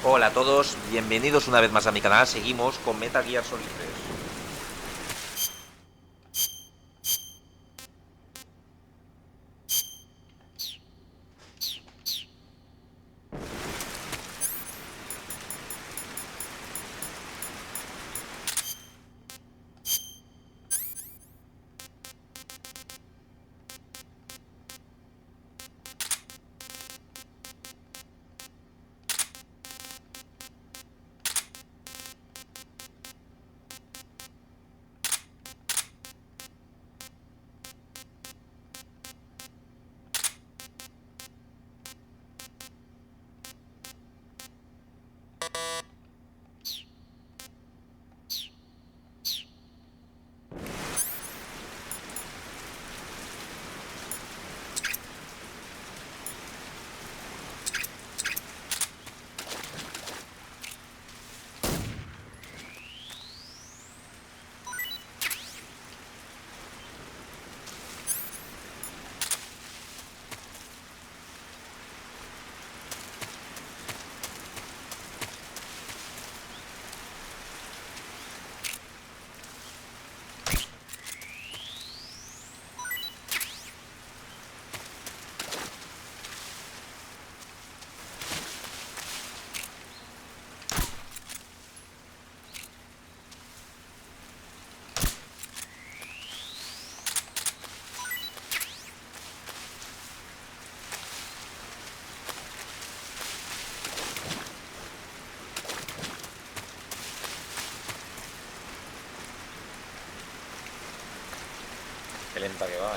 Hola a todos, bienvenidos una vez más a mi canal. Seguimos con Metal Gear Solid 3. Qué lenta que va,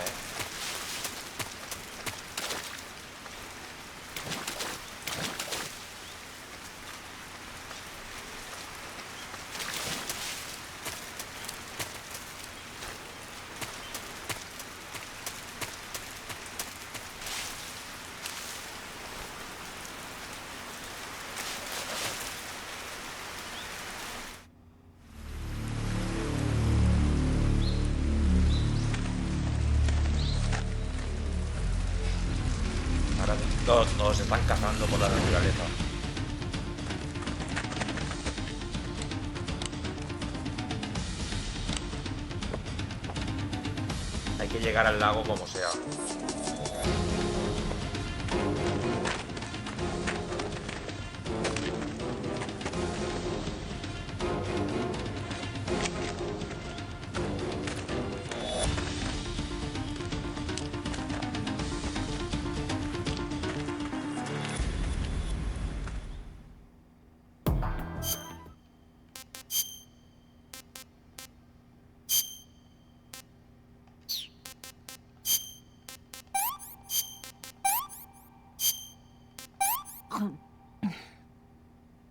Ahora nos están cazando por la naturaleza. Hay que llegar al lago como sea.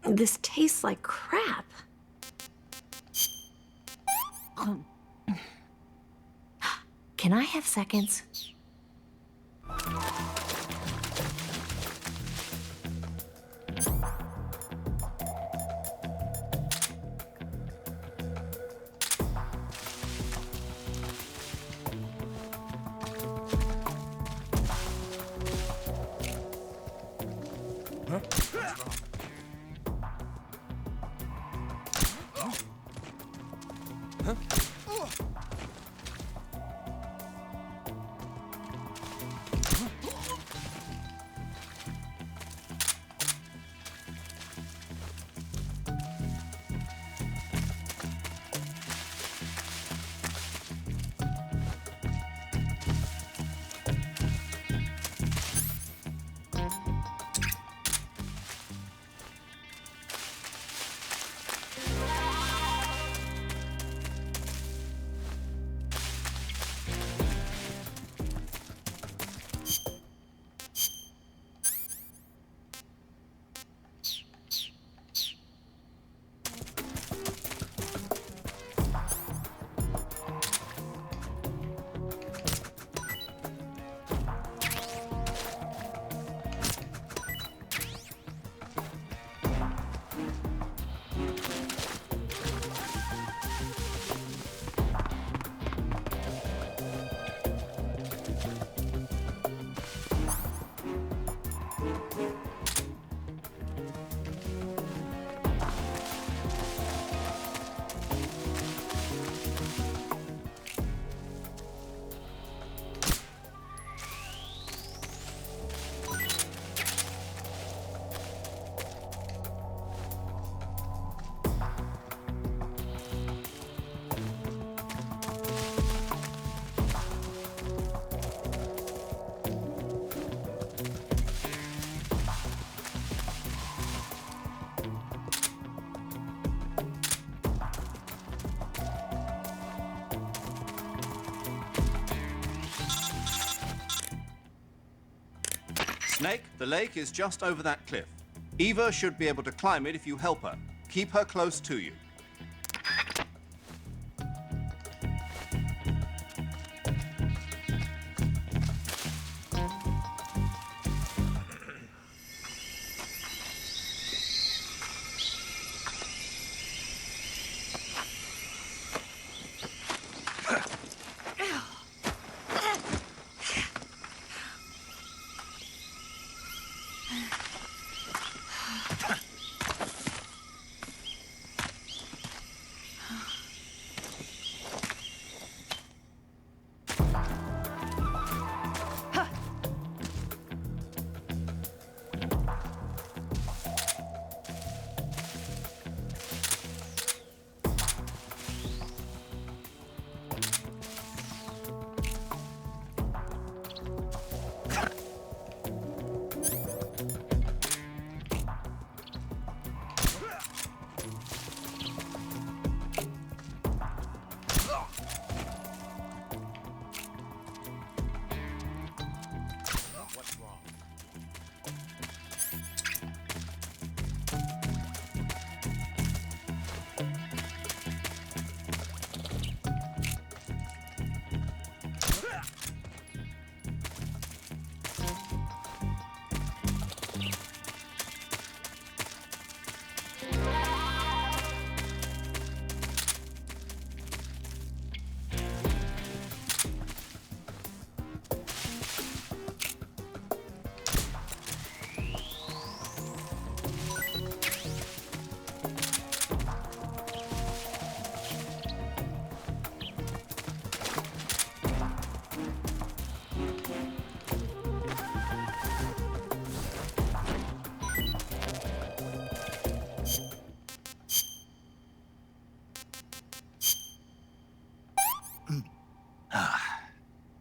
This tastes like crap. Can I have seconds? Snake, the lake is just over that cliff. Eva should be able to climb it if you help her. Keep her close to you.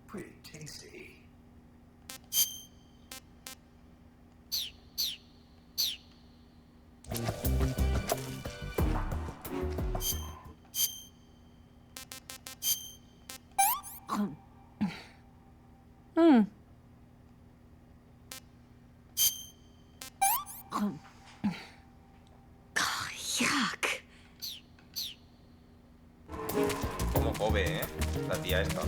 Pretty tasty. Yuck. Como come, ¿eh? La tía esta.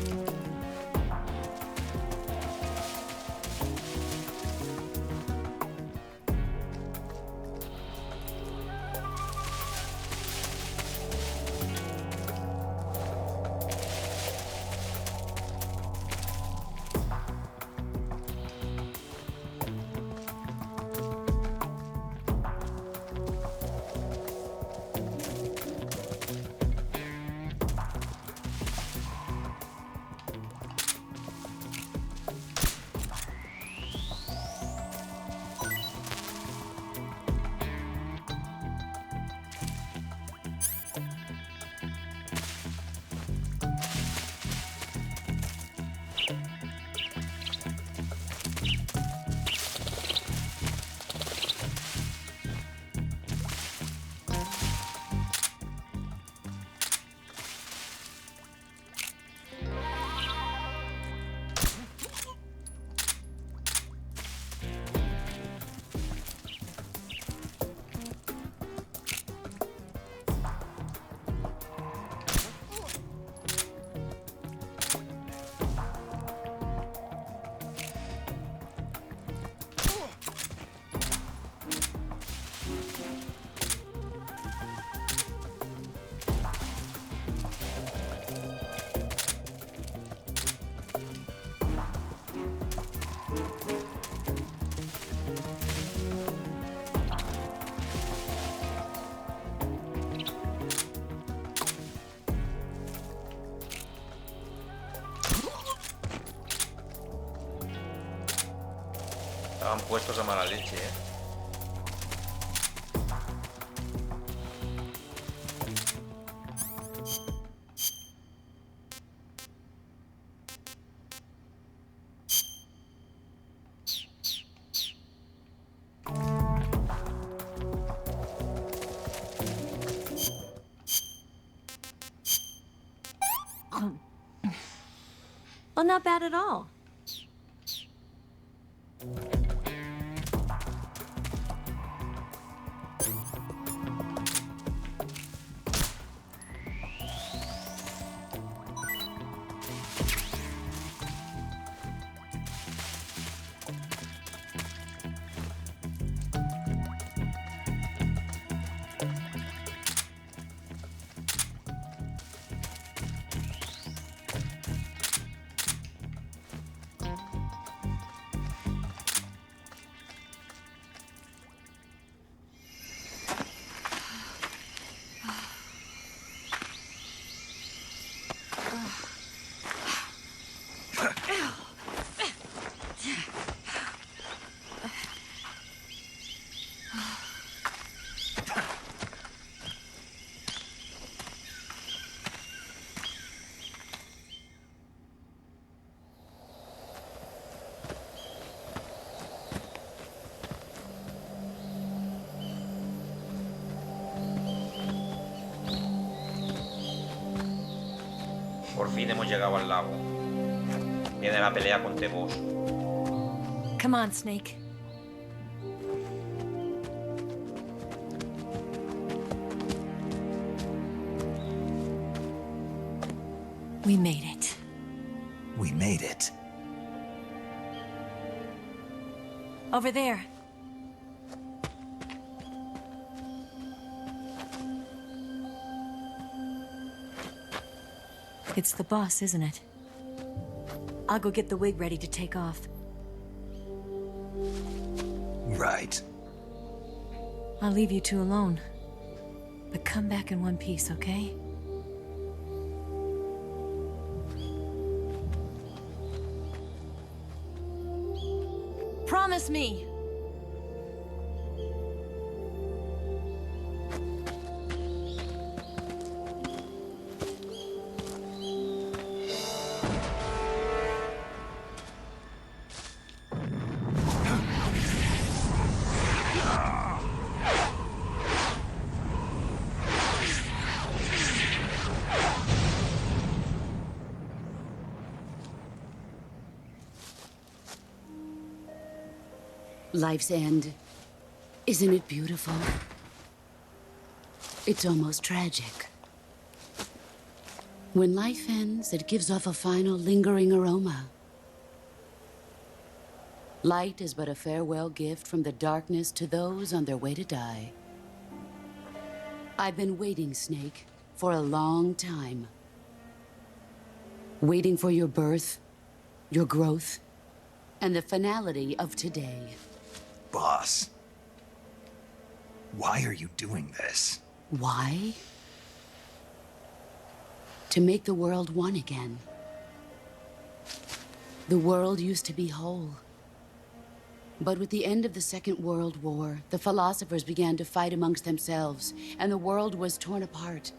Estaban puestos a mala leche, ¿eh? Well, not bad at all. por fin hemos llegado al lago. Viene la pelea con Tebos. Come on, Snake. We made it. We made it. Over there. It's the boss, isn't it? I'll go get the wig ready to take off. Right. I'll leave you two alone. But come back in one piece, okay? Promise me! Life's end. Isn't it beautiful? It's almost tragic. When life ends, it gives off a final lingering aroma. Light is but a farewell gift from the darkness to those on their way to die. I've been waiting, Snake, for a long time. Waiting for your birth, your growth, and the finality of today. Boss. Why are you doing this? Why? To make the world one again. The world used to be whole. But with the end of the Second World War, the philosophers began to fight amongst themselves, and the world was torn apart.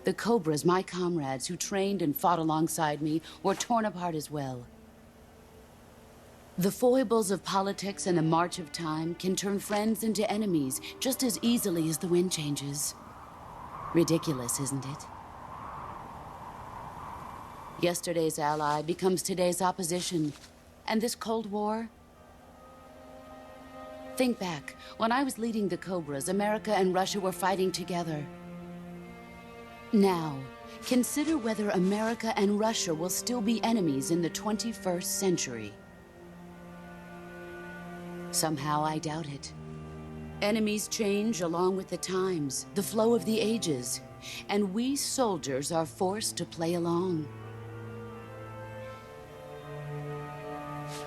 The Cobras, my comrades who trained and fought alongside me, were torn apart as well. The foibles of politics and the march of time can turn friends into enemies just as easily as the wind changes. Ridiculous, isn't it? Yesterday's ally becomes today's opposition. And this Cold War? Think back. When I was leading the Cobras, America and Russia were fighting together. Now, consider whether America and Russia will still be enemies in the 21st century. Somehow I doubt it. Enemies change along with the times, the flow of the ages, and we soldiers are forced to play along.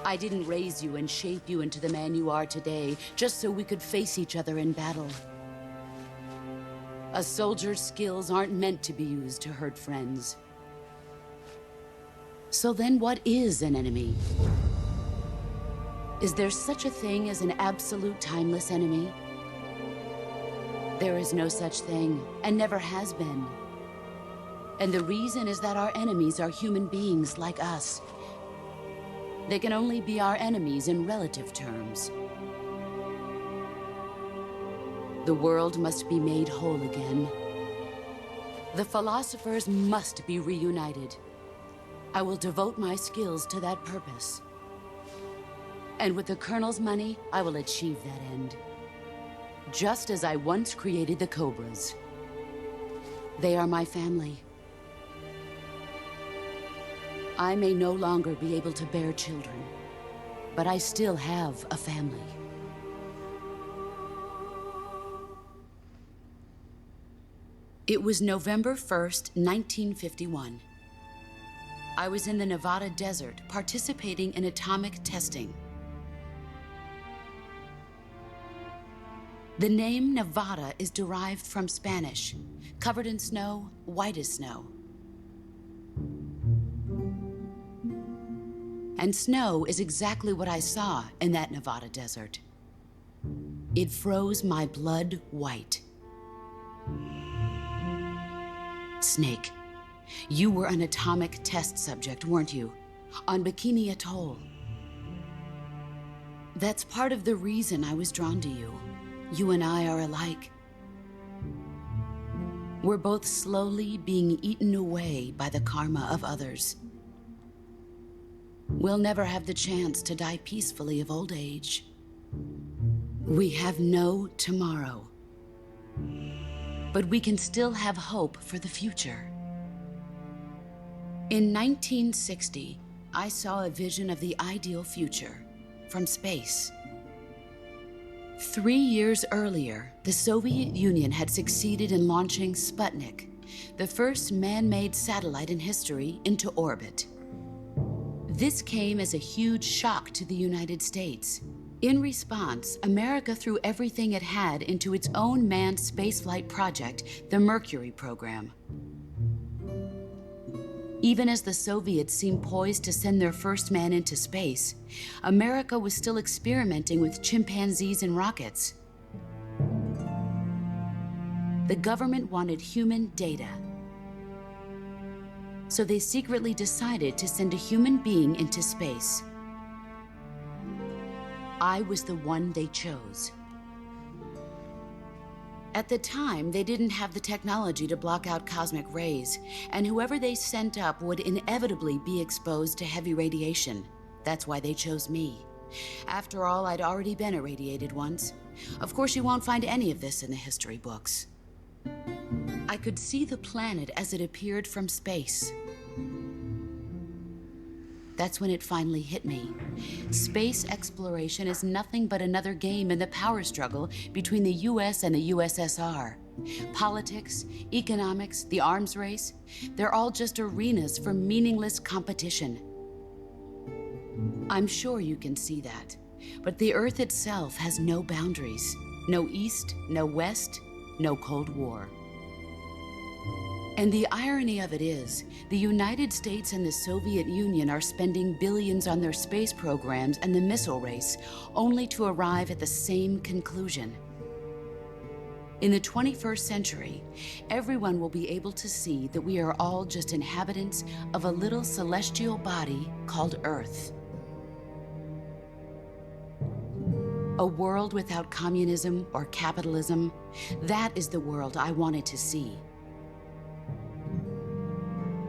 I didn't raise you and shape you into the man you are today just so we could face each other in battle. A soldier's skills aren't meant to be used to hurt friends. So then what is an enemy? Is there such a thing as an absolute timeless enemy? There is no such thing, and never has been. And the reason is that our enemies are human beings like us. They can only be our enemies in relative terms. The world must be made whole again. The philosophers must be reunited. I will devote my skills to that purpose. And with the Colonel's money, I will achieve that end. Just as I once created the Cobras. They are my family. I may no longer be able to bear children, but I still have a family. It was November 1st, 1951. I was in the Nevada desert participating in atomic testing. The name Nevada is derived from Spanish, covered in snow, white as snow. And snow is exactly what I saw in that Nevada desert. It froze my blood white. Snake, you were an atomic test subject, weren't you? On Bikini Atoll. That's part of the reason I was drawn to you. You and I are alike. We're both slowly being eaten away by the karma of others. We'll never have the chance to die peacefully of old age. We have no tomorrow. But we can still have hope for the future. In 1960, I saw a vision of the ideal future from space. 3 years earlier, the Soviet Union had succeeded in launching Sputnik, the first man-made satellite in history, into orbit. This came as a huge shock to the United States. In response, America threw everything it had into its own manned spaceflight project, the Mercury program. Even as the Soviets seemed poised to send their first man into space, America was still experimenting with chimpanzees and rockets. The government wanted human data. So they secretly decided to send a human being into space. I was the one they chose. At the time, they didn't have the technology to block out cosmic rays, and whoever they sent up would inevitably be exposed to heavy radiation. That's why they chose me. After all, I'd already been irradiated once. Of course, you won't find any of this in the history books. I could see the planet as it appeared from space. That's when it finally hit me. Space exploration is nothing but another game in the power struggle between the US and the USSR. Politics, economics, the arms race, they're all just arenas for meaningless competition. I'm sure you can see that, but the Earth itself has no boundaries. No East, no West, no Cold War. And the irony of it is, the United States and the Soviet Union are spending billions on their space programs and the missile race, only to arrive at the same conclusion. In the 21st century, everyone will be able to see that we are all just inhabitants of a little celestial body called Earth. A world without communism or capitalism, that is the world I wanted to see.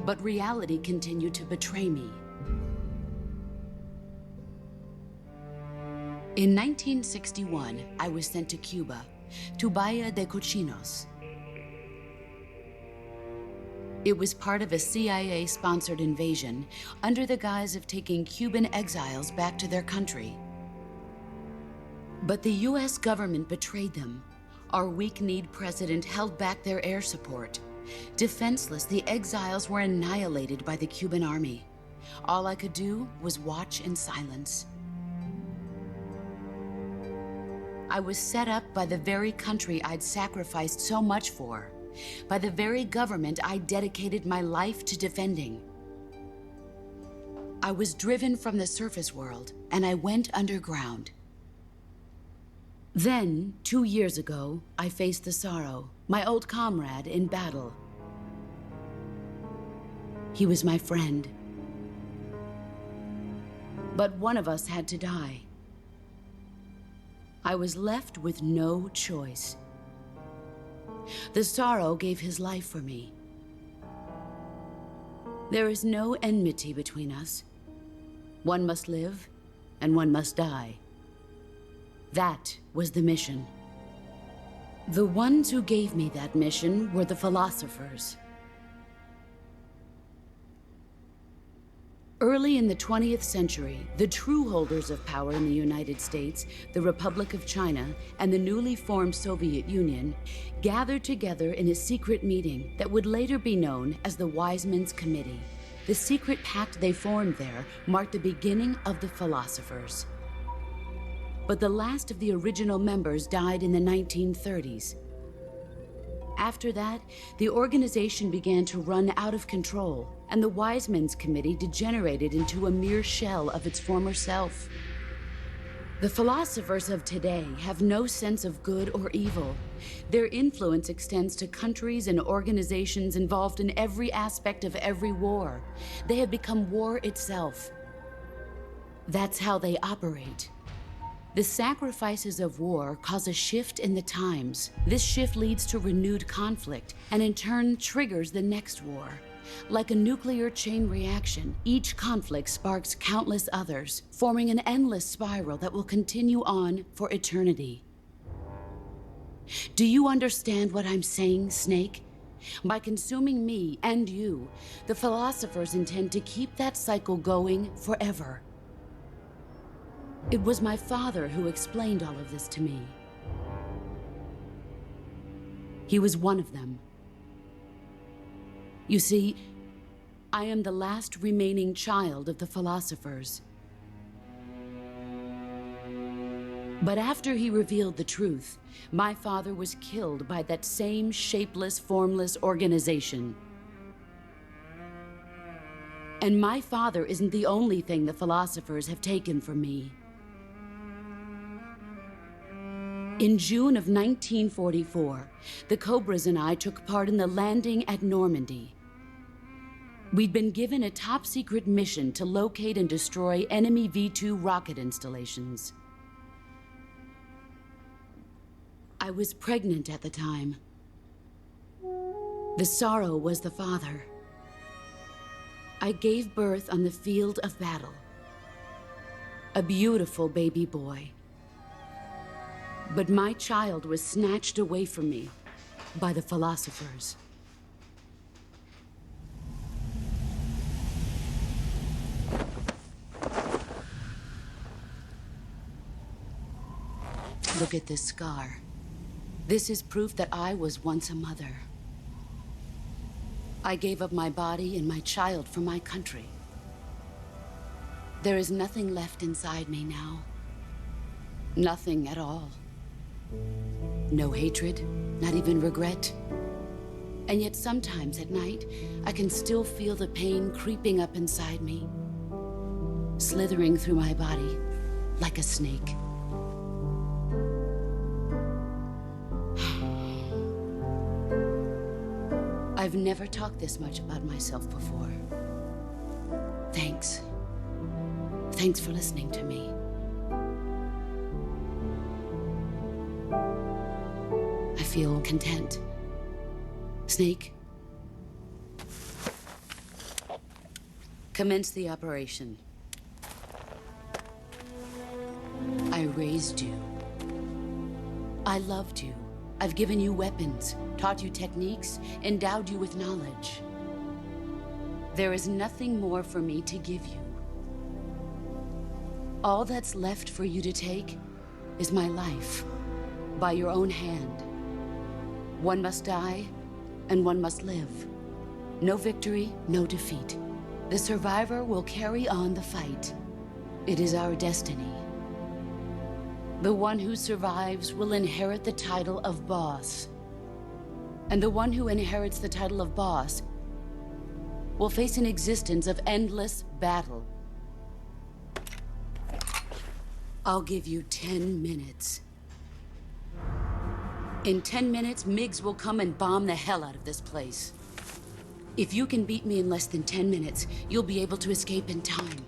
But reality continued to betray me. In 1961, I was sent to Cuba, to Bahia de Cochinos. It was part of a CIA-sponsored invasion under the guise of taking Cuban exiles back to their country. But the US government betrayed them. Our weak-kneed president held back their air support. Defenseless, the exiles were annihilated by the Cuban army. All I could do was watch in silence. I was set up by the very country I'd sacrificed so much for, by the very government I dedicated my life to defending. I was driven from the surface world, and I went underground. Then, 2 years ago, I faced the sorrow, my old comrade in battle. He was my friend. But one of us had to die. I was left with no choice. The sorrow gave his life for me. There is no enmity between us. One must live, and one must die. That was the mission. The ones who gave me that mission were the philosophers. Early in the 20th century, the true holders of power in the United States, the Republic of China, and the newly formed Soviet Union gathered together in a secret meeting that would later be known as the Wise Men's Committee. The secret pact they formed there marked the beginning of the philosophers. But the last of the original members died in the 1930s. After that, the organization began to run out of control, and the Wise Men's Committee degenerated into a mere shell of its former self. The philosophers of today have no sense of good or evil. Their influence extends to countries and organizations involved in every aspect of every war. They have become war itself. That's how they operate. The sacrifices of war cause a shift in the times. This shift leads to renewed conflict, and in turn triggers the next war. Like a nuclear chain reaction, each conflict sparks countless others, forming an endless spiral that will continue on for eternity. Do you understand what I'm saying, Snake? By consuming me and you, the philosophers intend to keep that cycle going forever. It was my father who explained all of this to me. He was one of them. You see, I am the last remaining child of the philosophers. But after he revealed the truth, my father was killed by that same shapeless, formless organization. And my father isn't the only thing the philosophers have taken from me. In June of 1944, the Cobras and I took part in the landing at Normandy. We'd been given a top-secret mission to locate and destroy enemy V-2 rocket installations. I was pregnant at the time. The sorrow was the father. I gave birth on the field of battle. A beautiful baby boy. But my child was snatched away from me by the philosophers. Look at this scar. This is proof that I was once a mother. I gave up my body and my child for my country. There is nothing left inside me now. Nothing at all. No hatred, not even regret. And yet sometimes at night, I can still feel the pain creeping up inside me, slithering through my body like a snake. I've never talked this much about myself before. Thanks. Thanks for listening to me. I feel content. Snake, commence the operation. I raised you. I loved you. I've given you weapons, taught you techniques, endowed you with knowledge. There is nothing more for me to give you. All that's left for you to take is my life, by your own hand. One must die, and one must live. No victory, no defeat. The survivor will carry on the fight. It is our destiny. The one who survives will inherit the title of boss. And the one who inherits the title of boss will face an existence of endless battle. I'll give you 10 minutes. In 10 minutes, MiGs will come and bomb the hell out of this place. If you can beat me in less than 10 minutes, you'll be able to escape in time.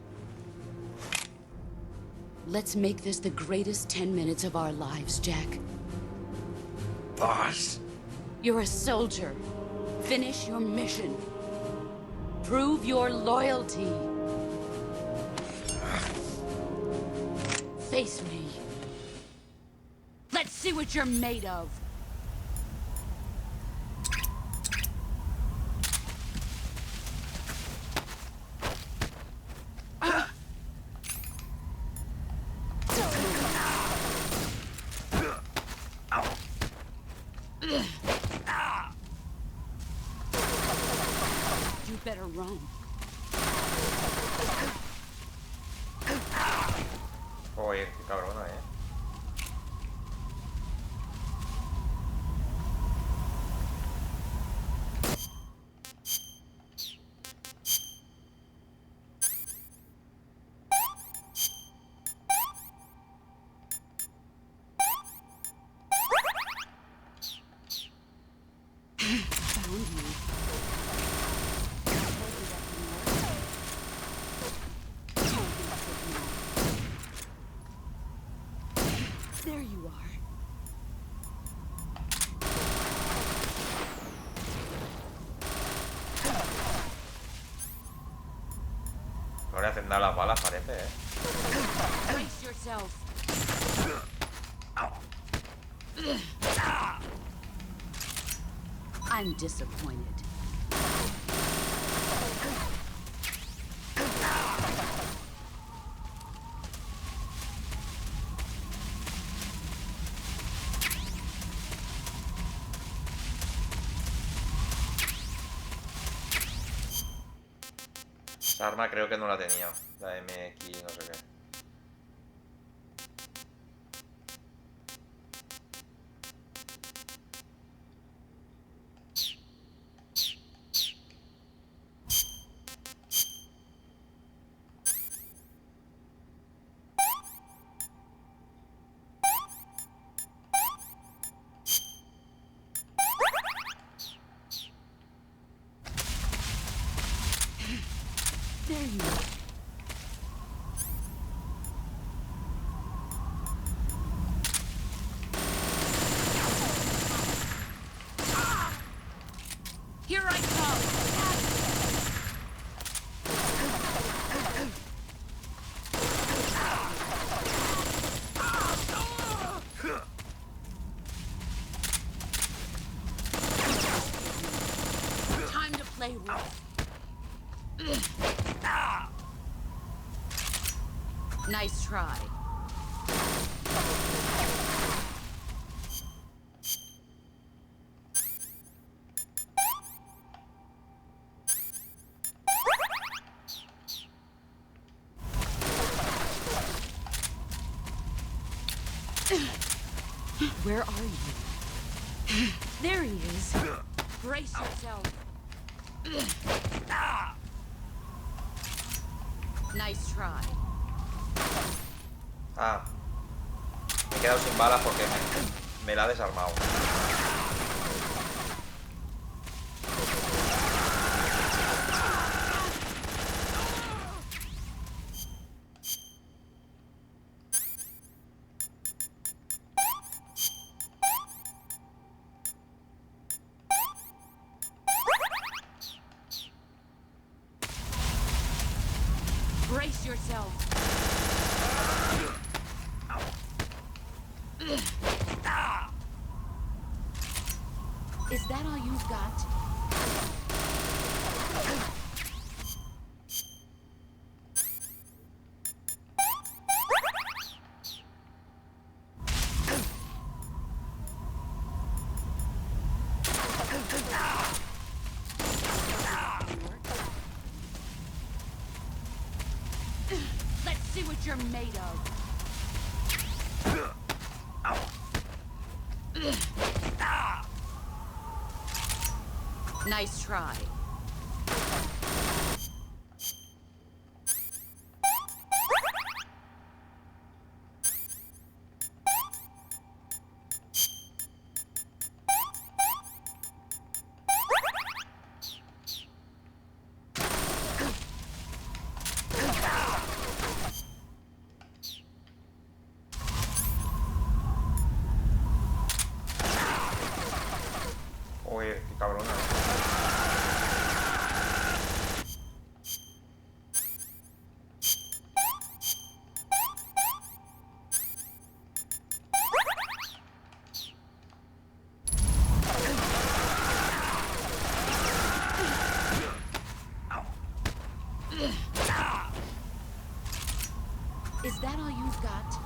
Let's make this the greatest 10 minutes of our lives, Jack. Boss. You're a soldier. Finish your mission. Prove your loyalty. Face me. Let's see what you're made of. You better run. Oye, qué cabrona, There you are. No le hacen nada las balas, parece, Brace yourself. I'm disappointed. Esa arma creo que no la tenía. La MX, no sé qué. There you are. Here I come. Time to play rough. Nice try. Where are you? There he is. Brace yourself. Nice try. Ah. Me he quedado sin balas porque me la ha desarmado. Brace yourself. Is that all you've got? Let's see what you're made of. Nice try. Uy, qué cabrona. Is that all you've got?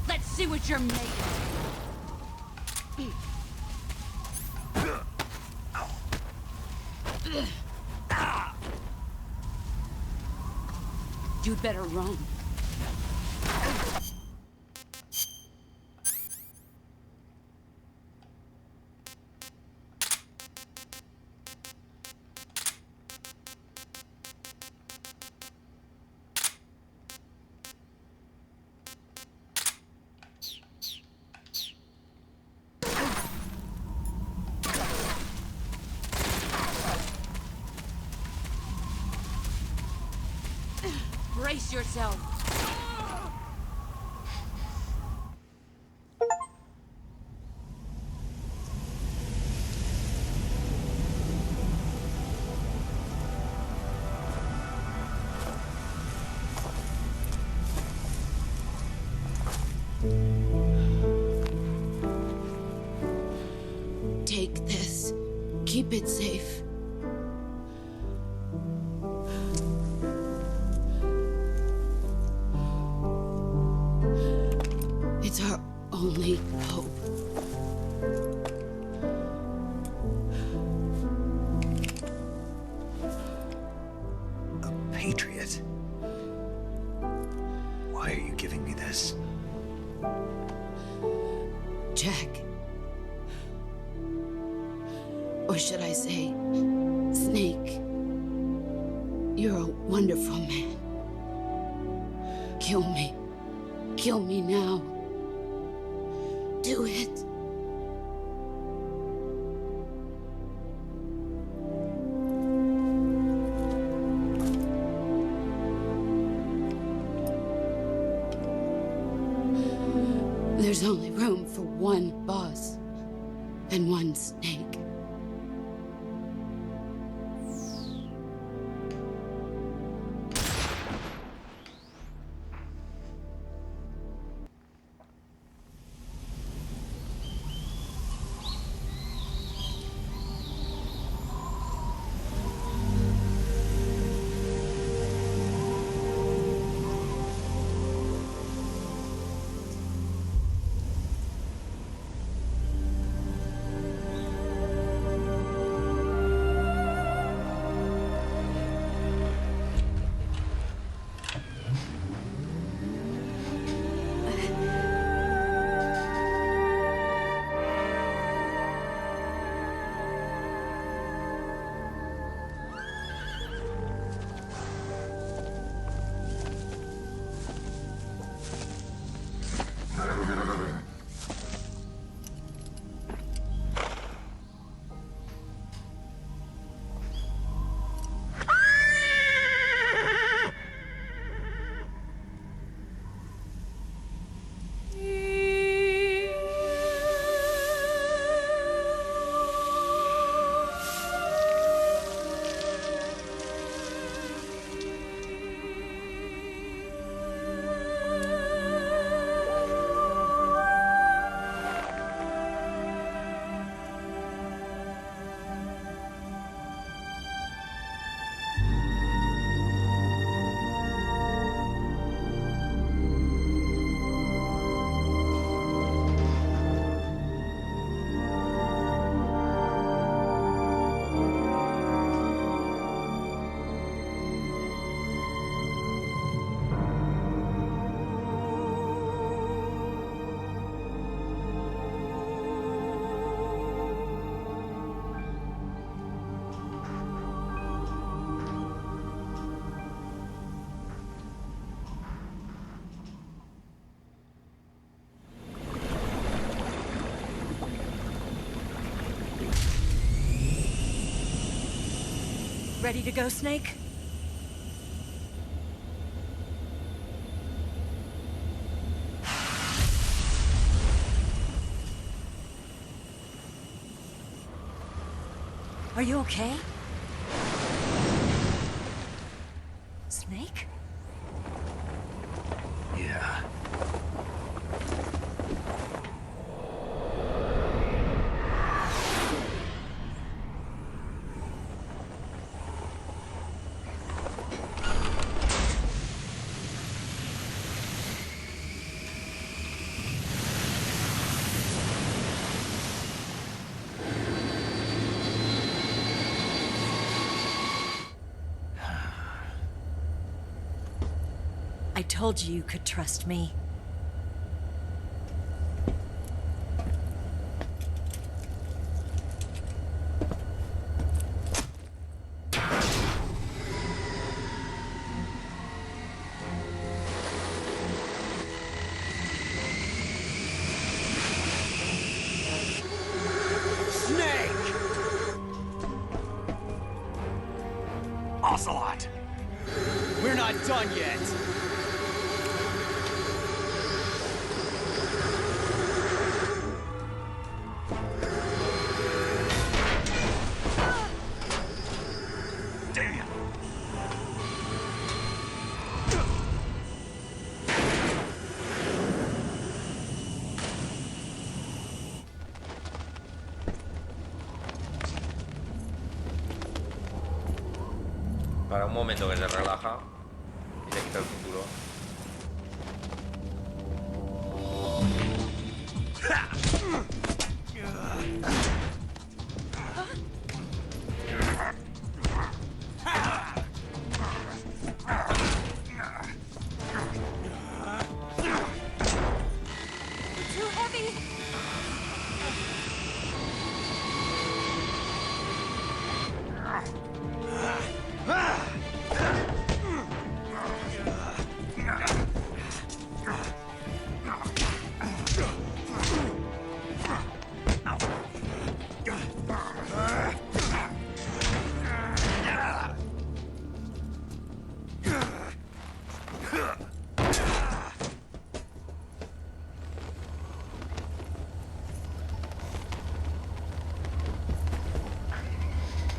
Let's see what you're made of. You'd better run. Brace yourself. Take this. Keep it safe. It's our only hope. A patriot? Why are you giving me this? Jack. Or should I say, Snake. You're a wonderful man. Kill me. Kill me now. Do it. There's only room for one boss and one snake. Ready to go, Snake? Are you okay? Snake? Yeah. I told you you could trust me. Ocelot! We're not done yet! Para un momento que se relaja y se quita el cinturón. Too heavy.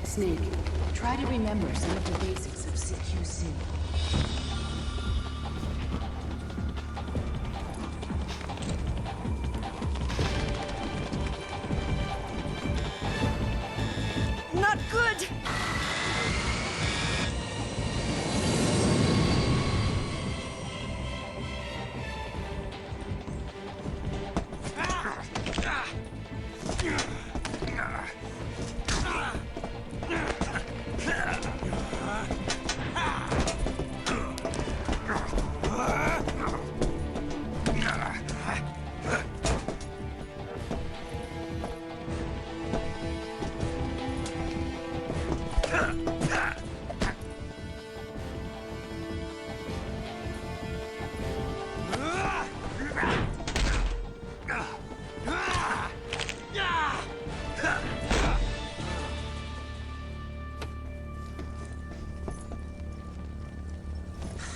Snake, try to remember some of the basics of CQC. Not good.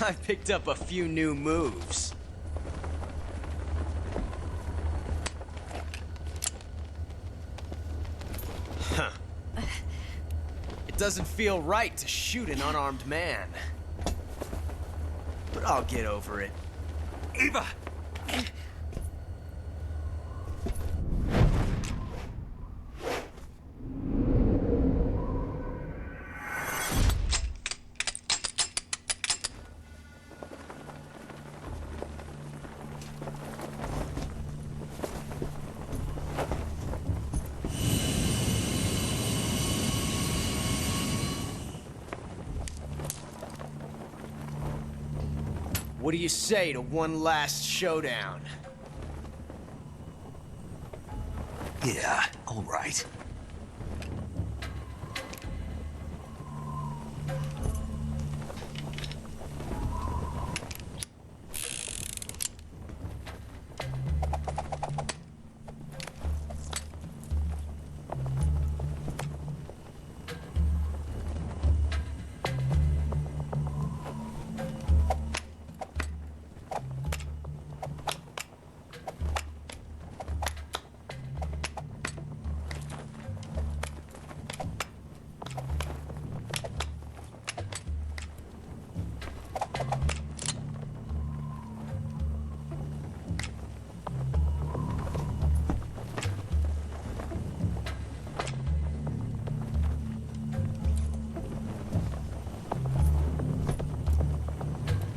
I picked up a few new moves. Huh. It doesn't feel right to shoot an unarmed man. But I'll get over it. Eva! What do you say to one last showdown? Yeah, all right.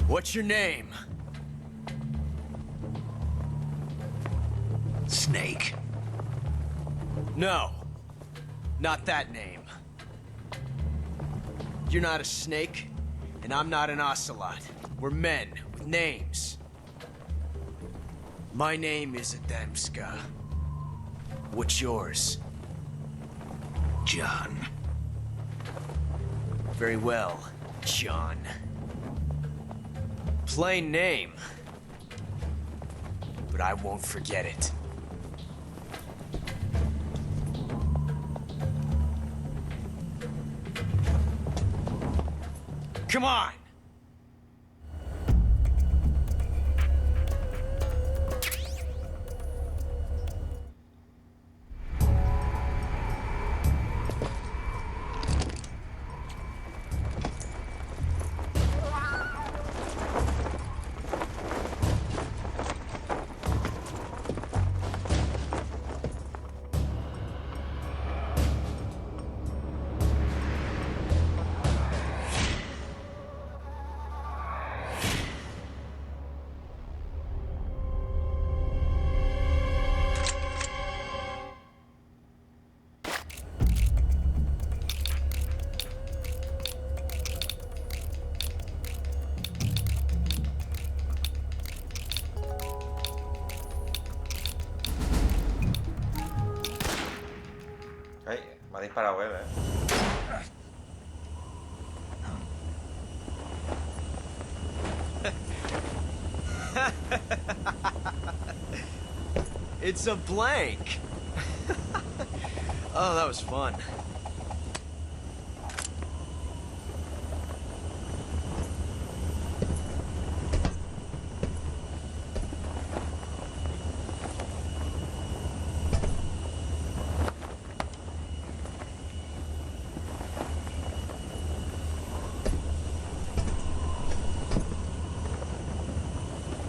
What's your name? Snake. No, not that name. You're not a snake, and I'm not an ocelot. We're men with names. My name is Adamska. What's yours? John. Very well, John. Plain name. But I won't forget it. Come on! Ay, me ha disparado él, It's a blank. Oh, that was fun.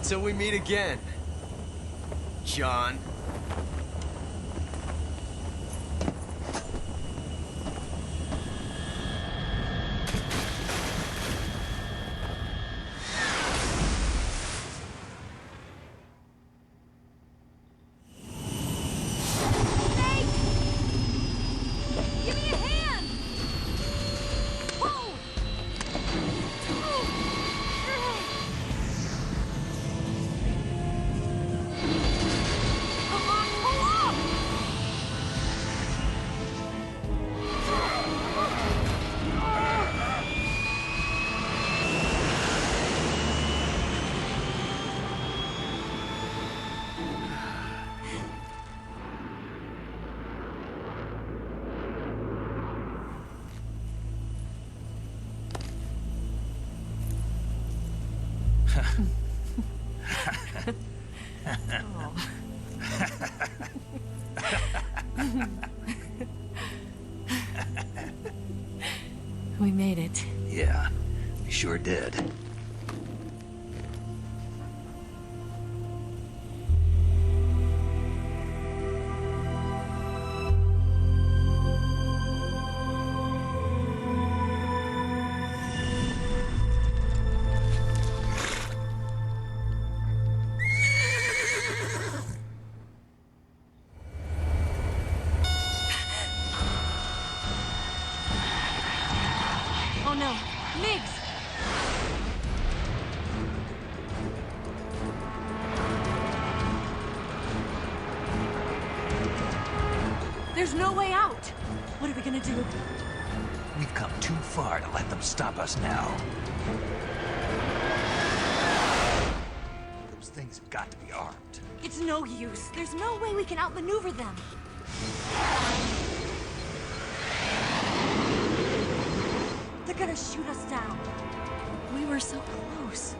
Till we meet again, John. Give me a hand! Whoa! Come on, pull up! We made it. Yeah, we sure did. Oh no, Migs! There's no way out! What are we gonna do? We've come too far to let them stop us now. Those things have got to be armed. It's no use. There's no way we can outmaneuver them. They're gonna shoot us down. We were so close.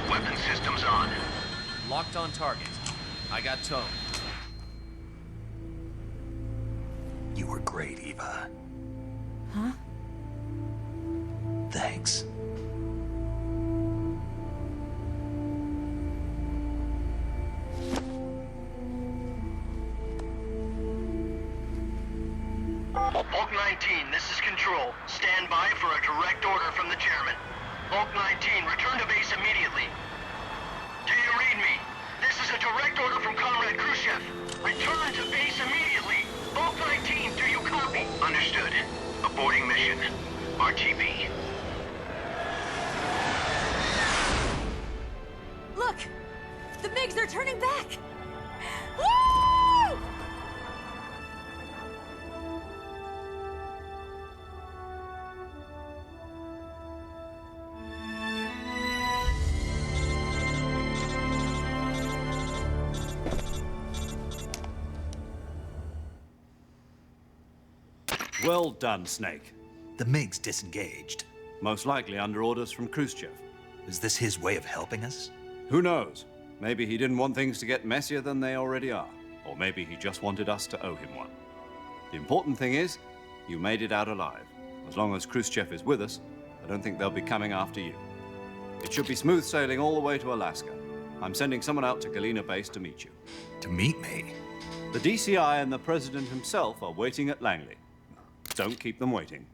Weapon systems on. Locked on target. I got towed. You were great, Eva. Huh? Thanks. Bulk 19, this is Control. Stand by for a direct order from the chairman. Bulk 19, return to base immediately. Do you read me? This is a direct order from Comrade Khrushchev. Return to base immediately. Bulk 19, do you copy? Understood. Aborting mission. RTB. Look! The MiGs are turning back! Woo! Well done, Snake. The MiGs disengaged. Most likely under orders from Khrushchev. Is this his way of helping us? Who knows? Maybe he didn't want things to get messier than they already are. Or maybe he just wanted us to owe him one. The important thing is, you made it out alive. As long as Khrushchev is with us, I don't think they'll be coming after you. It should be smooth sailing all the way to Alaska. I'm sending someone out to Galena Base to meet you. To meet me? The DCI and the President himself are waiting at Langley. Don't keep them waiting.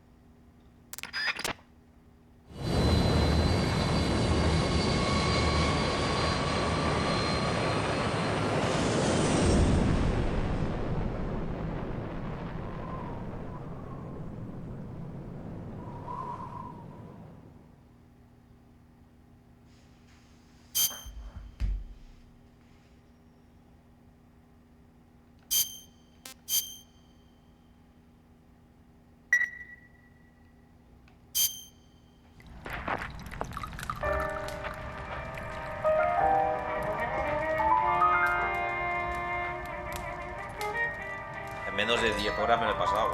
menos de 10 horas me lo he pasado,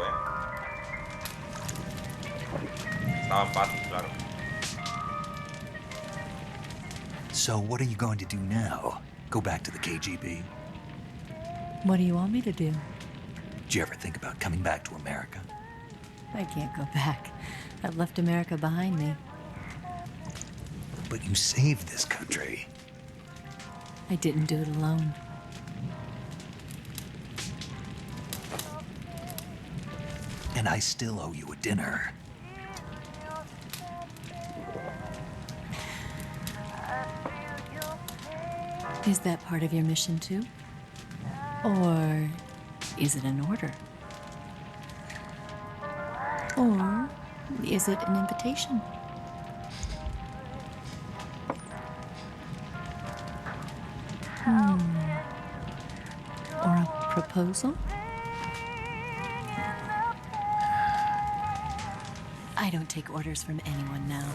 Estaba fácil, claro. So what are you going to do now? Go back to the KGB? What do you want me to do? Did you ever think about coming back to America? I can't go back. I've left America behind me. But you saved this country. I didn't do it alone. And I still owe you a dinner. Is that part of your mission too? Or is it an order? Or is it an invitation? Or a proposal? I don't take orders from anyone now.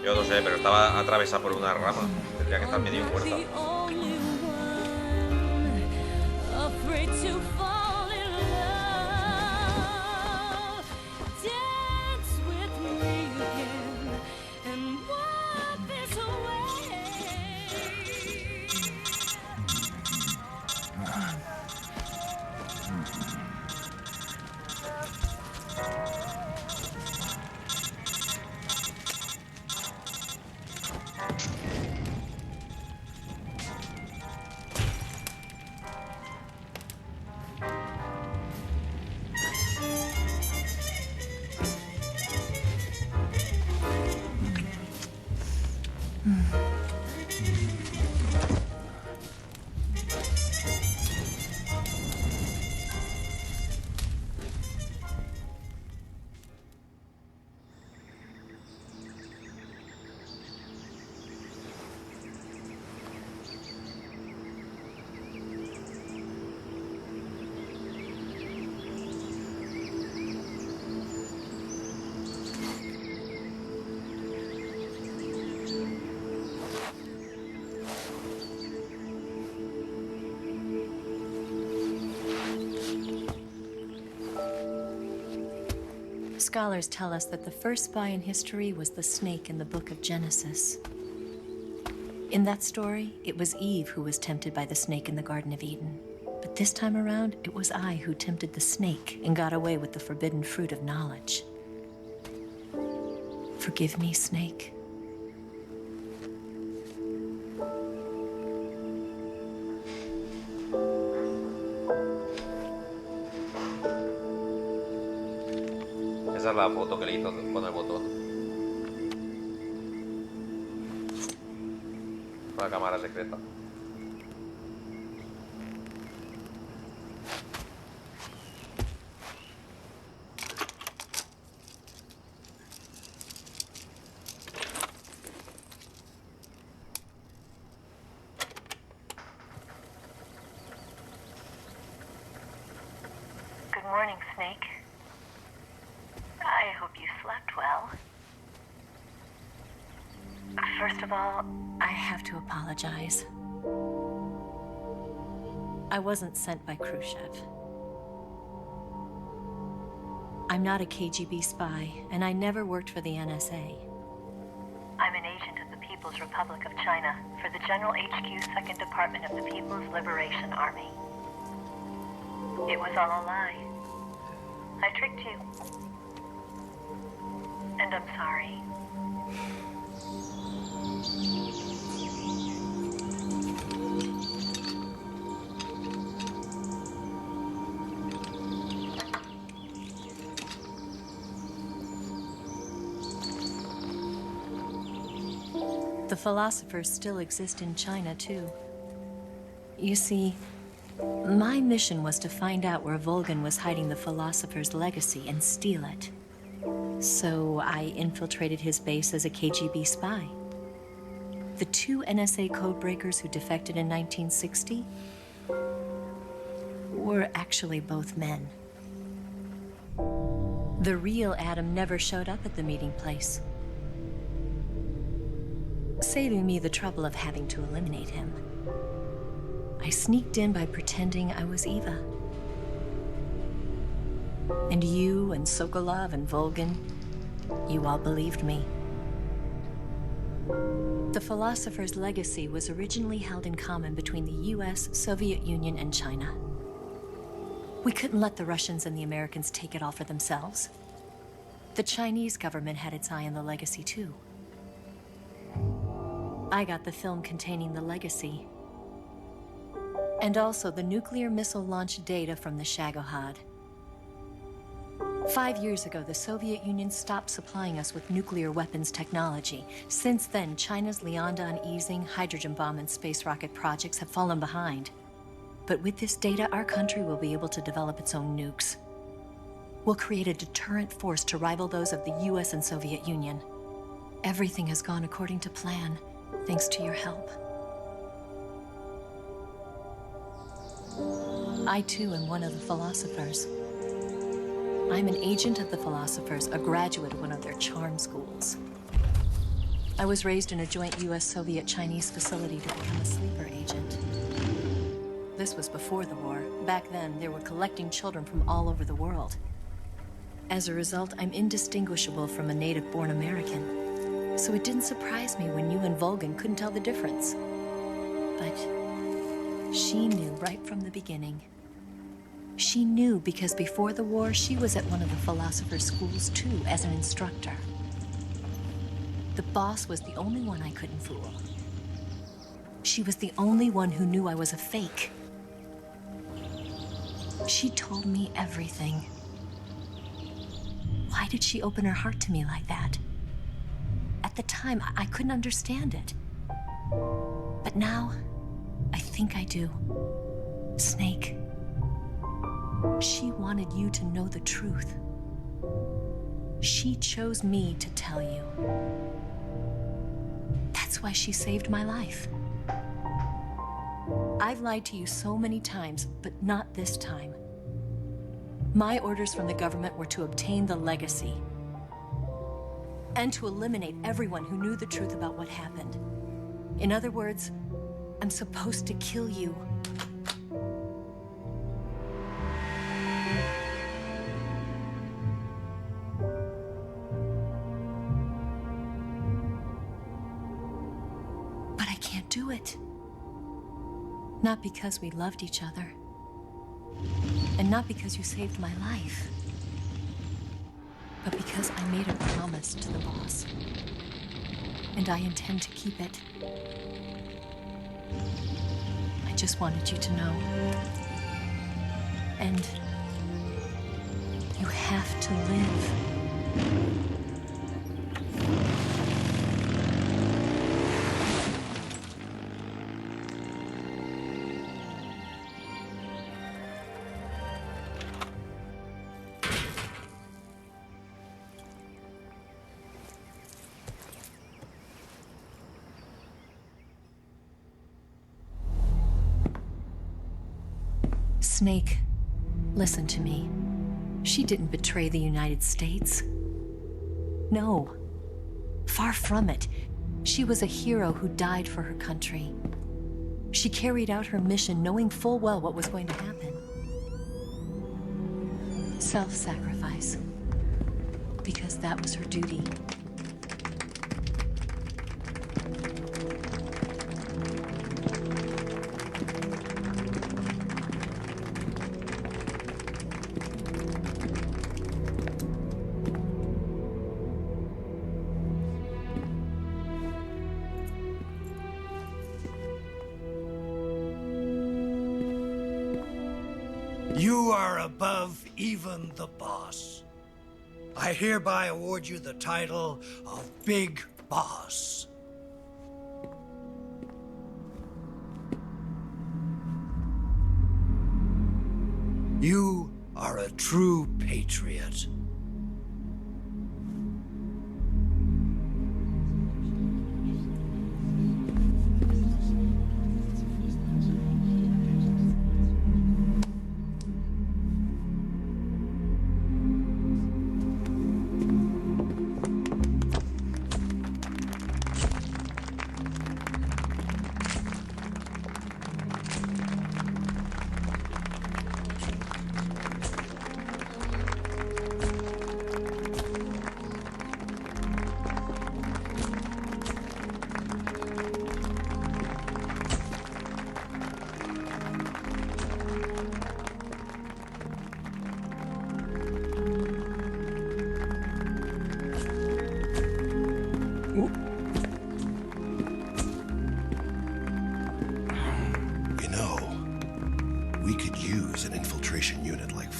Yo no sé, pero estaba atravesada por una rama. Tendría que estar medio muerta. Scholars tell us that the first spy in history was the snake in the book of Genesis. In that story, it was Eve who was tempted by the snake in the Garden of Eden. But this time around, it was I who tempted the snake and got away with the forbidden fruit of knowledge. Forgive me, snake. Esa es la foto que le hizo con el botón. La cámara secreta. Good morning, Snake. I hope you slept well. First of all, I have to apologize. I wasn't sent by Khrushchev. I'm not a KGB spy, and I never worked for the NSA. I'm an agent of the People's Republic of China for the General HQ 2nd Department of the People's Liberation Army. It was all a lie. I tricked you. And I'm sorry. The philosophers still exist in China, too. You see, my mission was to find out where Volgan was hiding the philosopher's legacy and steal it. So I infiltrated his base as a KGB spy. The 2 NSA codebreakers who defected in 1960 were actually both men. The real Adam never showed up at the meeting place, saving me the trouble of having to eliminate him. I sneaked in by pretending I was Eva. And you and Sokolov and Volgin, you all believed me. The philosopher's legacy was originally held in common between the US, Soviet Union, and China. We couldn't let the Russians and the Americans take it all for themselves. The Chinese government had its eye on the legacy, too. I got the film containing the legacy, and also the nuclear missile launch data from the Shagohod. 5 years ago, the Soviet Union stopped supplying us with nuclear weapons technology. Since then, China's Liaodong easing, hydrogen bomb, and space rocket projects have fallen behind. But with this data, our country will be able to develop its own nukes. We'll create a deterrent force to rival those of the US and Soviet Union. Everything has gone according to plan, thanks to your help. I, too, am one of the philosophers. I'm an agent of the philosophers, a graduate of one of their charm schools. I was raised in a joint US-Soviet-Chinese facility to become a sleeper agent. This was before the war. Back then, they were collecting children from all over the world. As a result, I'm indistinguishable from a native-born American. So it didn't surprise me when you and Volgin couldn't tell the difference. But she knew right from the beginning. She knew because before the war, she was at one of the philosopher's schools too, as an instructor. The boss was the only one I couldn't fool. She was the only one who knew I was a fake. She told me everything. Why did she open her heart to me like that? At the time, I couldn't understand it. But now, I think I do. Snake. She wanted you to know the truth. She chose me to tell you. That's why she saved my life. I've lied to you so many times, but not this time. My orders from the government were to obtain the legacy and to eliminate everyone who knew the truth about what happened. In other words, I'm supposed to kill you. But I can't do it. Not because we loved each other. And not because you saved my life. But because I made a promise to the boss. And I intend to keep it. I just wanted you to know. And you have to live. Snake, listen to me. She didn't betray the United States. No, far from it. She was a hero who died for her country. She carried out her mission knowing full well what was going to happen. Self-sacrifice. Because that was her duty. You are above even the boss. I hereby award you the title of Big Boss. You are a true patriot.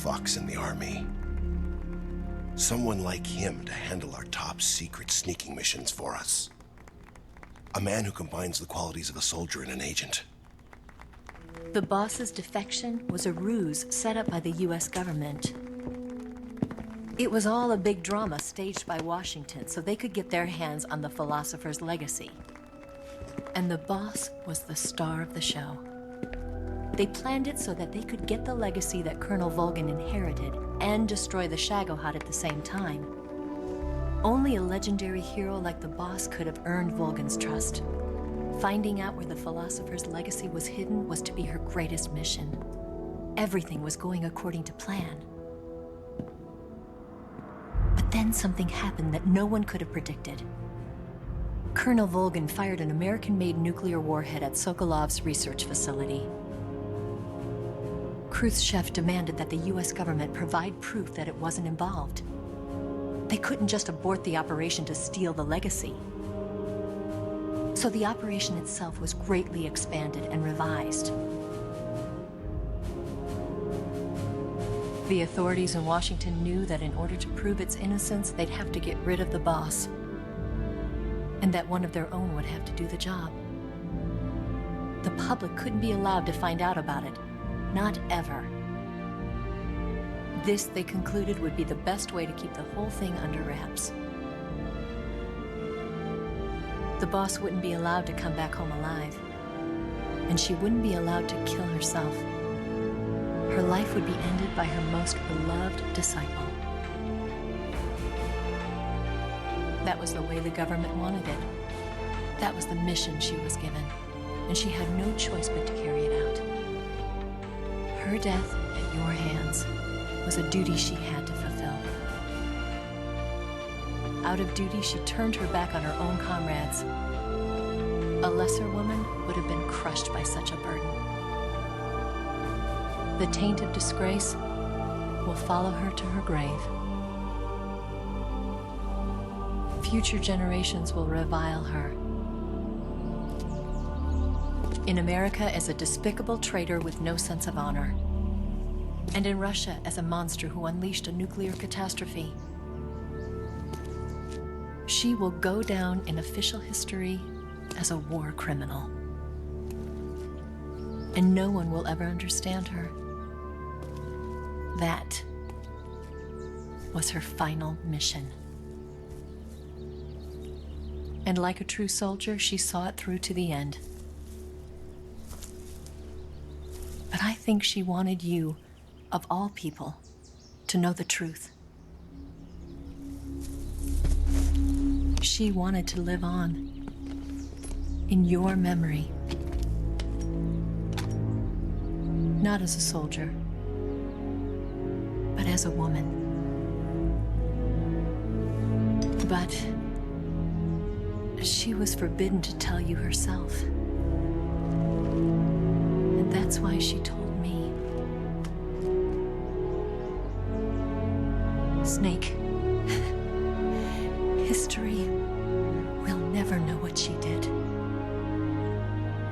fucks in the army. Someone like him to handle our top secret sneaking missions for us. A man who combines the qualities of a soldier and an agent. The boss's defection was a ruse set up by the US government. It was all a big drama staged by Washington so they could get their hands on the philosopher's legacy. And the boss was the star of the show. They planned it so that they could get the legacy that Colonel Volgan inherited and destroy the Shagohod at the same time. Only a legendary hero like the boss could have earned Volgan's trust. Finding out where the philosopher's legacy was hidden was to be her greatest mission. Everything was going according to plan. But then something happened that no one could have predicted. Colonel Volgan fired an American-made nuclear warhead at Sokolov's research facility. Khrushchev demanded that the US government provide proof that it wasn't involved. They couldn't just abort the operation to steal the legacy. So the operation itself was greatly expanded and revised. The authorities in Washington knew that in order to prove its innocence, they'd have to get rid of the boss, and that one of their own would have to do the job. The public couldn't be allowed to find out about it. Not ever. This, they concluded, would be the best way to keep the whole thing under wraps. The boss wouldn't be allowed to come back home alive, and she wouldn't be allowed to kill herself. Her life would be ended by her most beloved disciple. That was the way the government wanted it. That was the mission she was given, and she had no choice but to carry it out. Her death at your hands was a duty she had to fulfill. Out of duty, she turned her back on her own comrades. A lesser woman would have been crushed by such a burden. The taint of disgrace will follow her to her grave. Future generations will revile her. In America as a despicable traitor with no sense of honor. And in Russia as a monster who unleashed a nuclear catastrophe. She will go down in official history as a war criminal. And no one will ever understand her. That was her final mission. And like a true soldier, she saw it through to the end. But I think she wanted you, of all people, to know the truth. She wanted to live on in your memory. Not as a soldier, but as a woman. But she was forbidden to tell you herself. And that's why she told me. Snake, history will never know what she did.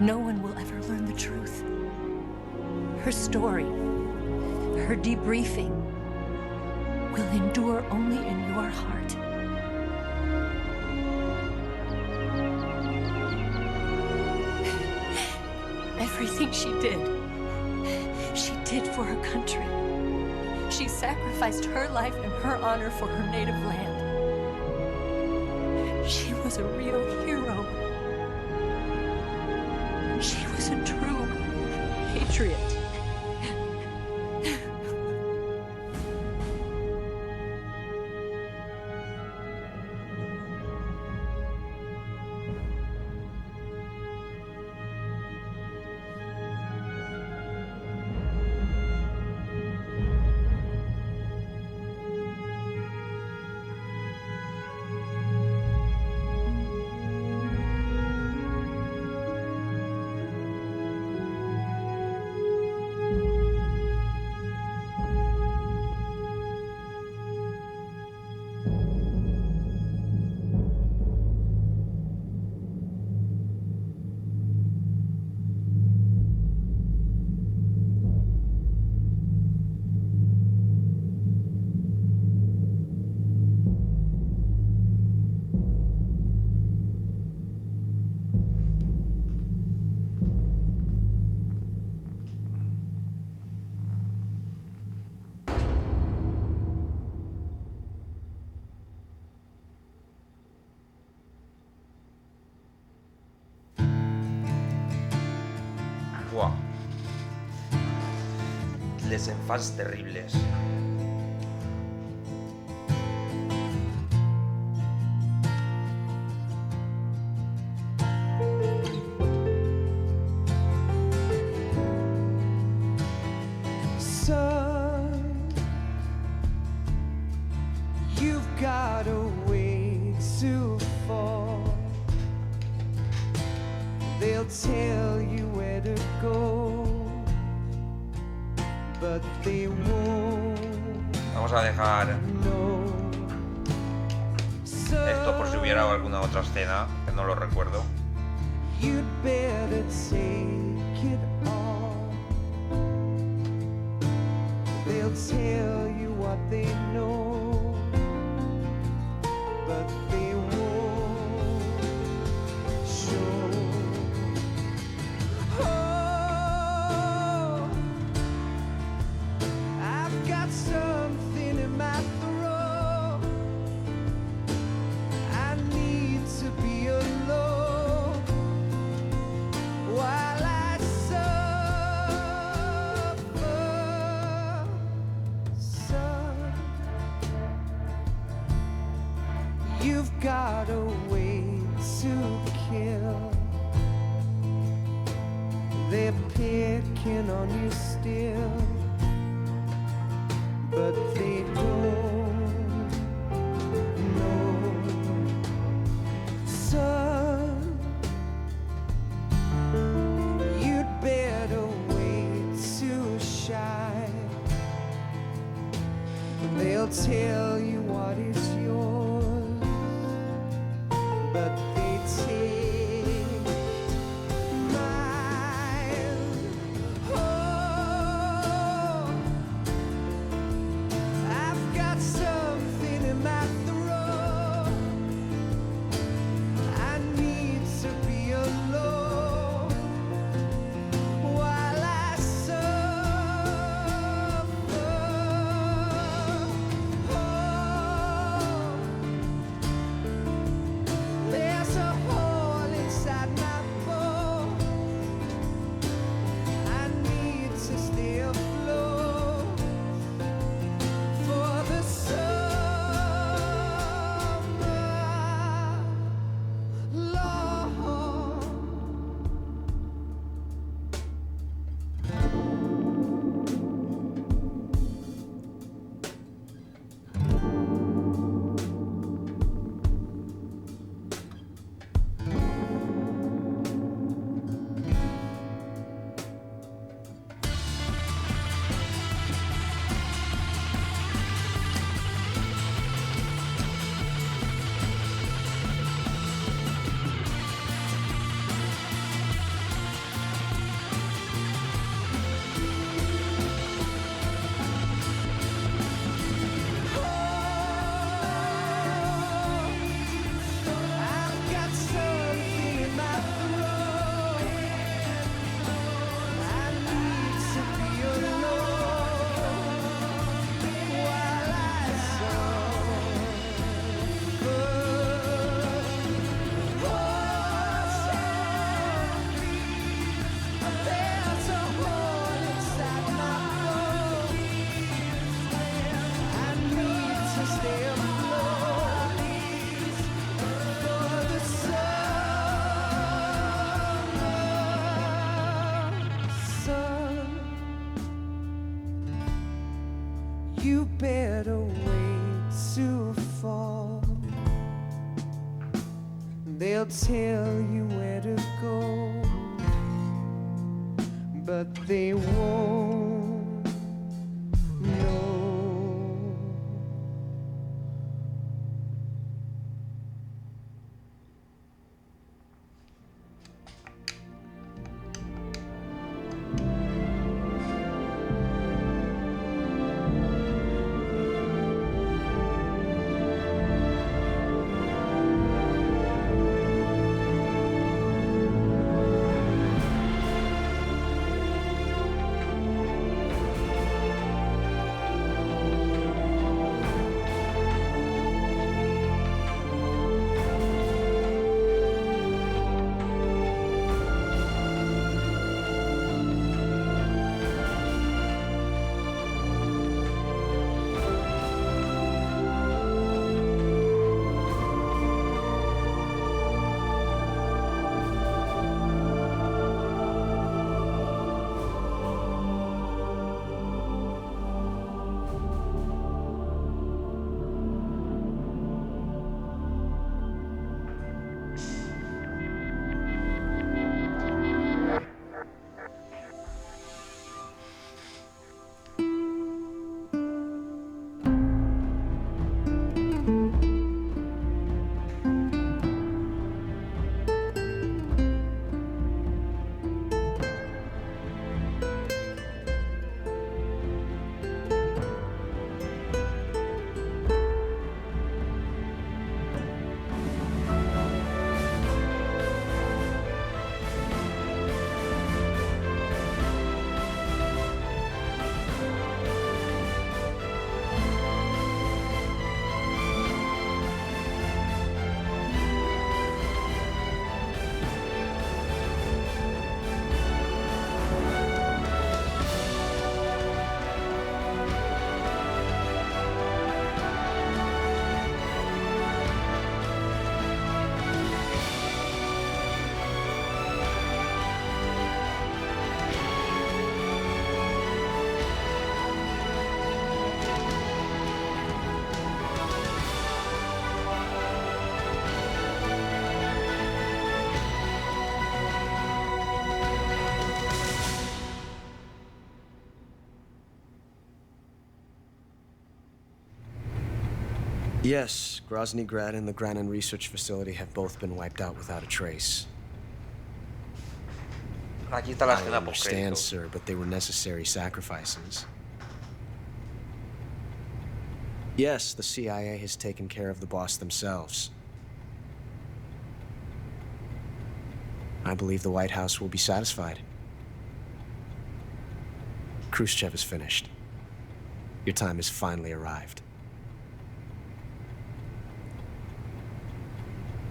No one will ever learn the truth. Her story, her debriefing, will endure only in your heart. Everything she did for her country. She sacrificed her life and her honor for her native land. She was a real hero. She was a true patriot. Buah. Les enfants terribles. Son, you've got a way to fall. They'll tell you where to go, but they won't Vamos a dejar know. esto por si hubiera alguna otra escena, que no lo recuerdo. You'd better take it all. They'll tell you what they know, but they won't show. Oh, I've got something in my throat. I need to be alone while I suffer. Son, you've got a way to kill. They're picking on you still, but they don't know. Son, you'd better wait to shine. They'll tell you what is yours, but they take mine. Oh, I've got something in my throat. I need to be alone while I suffer. Oh, there's a hole inside my bones. I need to stay afloat for the summer long. I've got something in my throat. I need to be alone while I suffer. There's a hole inside my bones. I need to stay afloat for the summer sun. You better wait to fall. They'll tell you where to go, but they won't know. Yes, Grozny Grad and the Gran Research Facility have both been wiped out without a trace. Aquí está la I escena post understand, créditos. sir, but they were necessary sacrifices. Yes, the CIA has taken care of the boss themselves. I believe the White House will be satisfied. Khrushchev is finished. Your time has finally arrived.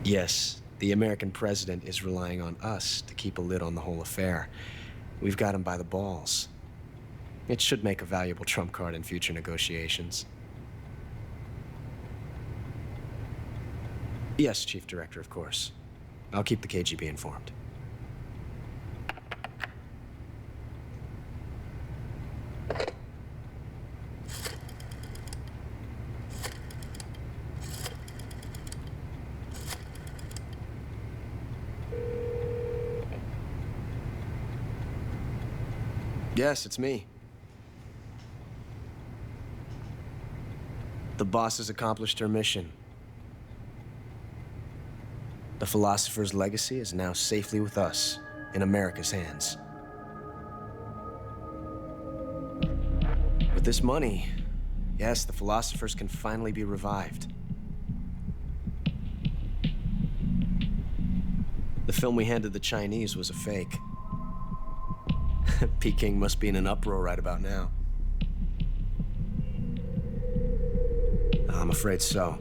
Yes, the American president is relying on us to keep a lid on the whole affair. We've got him by the balls. It should make a valuable trump card in future negotiations. Yes, Chief Director, of course. I'll keep the KGB informed. Yes, it's me. The boss has accomplished her mission. The philosopher's legacy is now safely with us, in America's hands. With this money, yes, the philosophers can finally be revived. The film we handed the Chinese was a fake. Peking must be in an uproar right about now. I'm afraid so.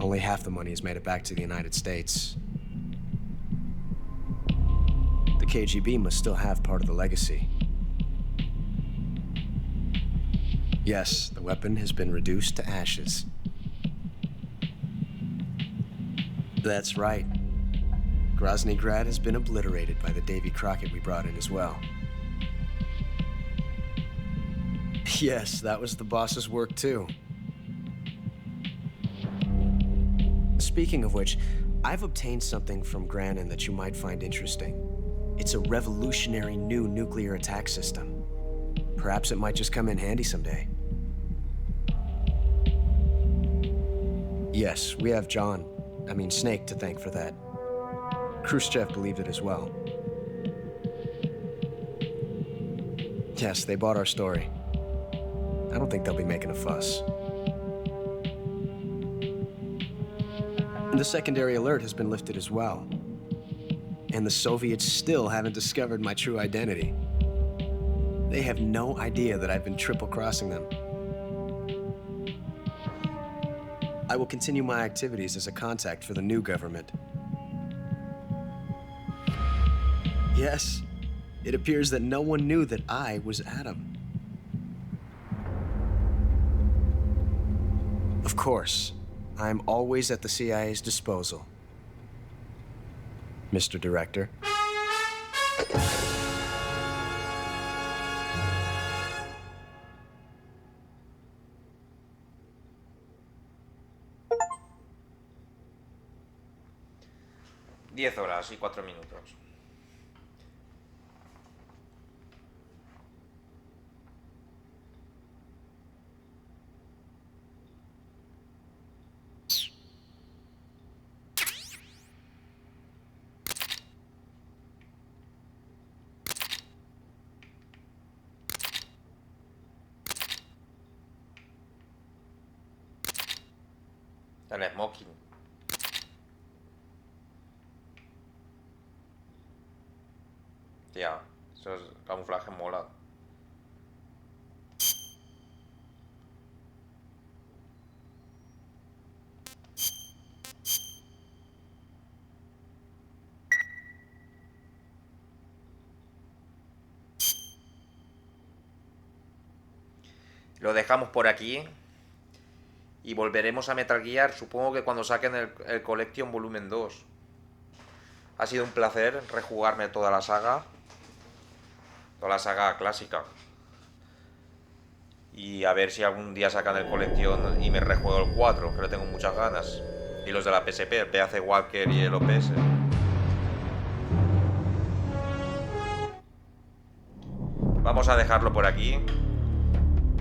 Only half the money has made it back to the United States. The KGB must still have part of the legacy. Yes, the weapon has been reduced to ashes. That's right. Grozny Grad has been obliterated by the Davy Crockett we brought in as well. Yes, that was the boss's work too. Speaking of which, I've obtained something from Gran that you might find interesting. It's a revolutionary new nuclear attack system. Perhaps it might just come in handy someday. Yes, we have Snake to thank for that. Khrushchev believed it as well. Yes, they bought our story. I don't think they'll be making a fuss. The secondary alert has been lifted as well. And the Soviets still haven't discovered my true identity. They have no idea that I've been triple-crossing them. I will continue my activities as a contact for the new government. Yes, it appears that no one knew that I was Adam. Of course, I'm always at the CIA's disposal. Mr. Director. Diez horas y 4 minutos. El smoking. Tía, eso es camuflaje mola. Lo dejamos por aquí. Y volveremos a Metal Gear, supongo que cuando saquen el Collection Volumen 2. Ha sido un placer rejugarme toda la saga clásica. Y a ver si algún día sacan el Collection y me rejuego el 4, que le tengo muchas ganas. Y los de la PSP, el PAC Walker y el OPS. Vamos a dejarlo por aquí.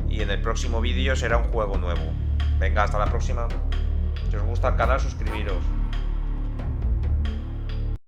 Y en el próximo vídeo será un juego nuevo. Venga, hasta la próxima. Si os gusta el canal, suscribiros.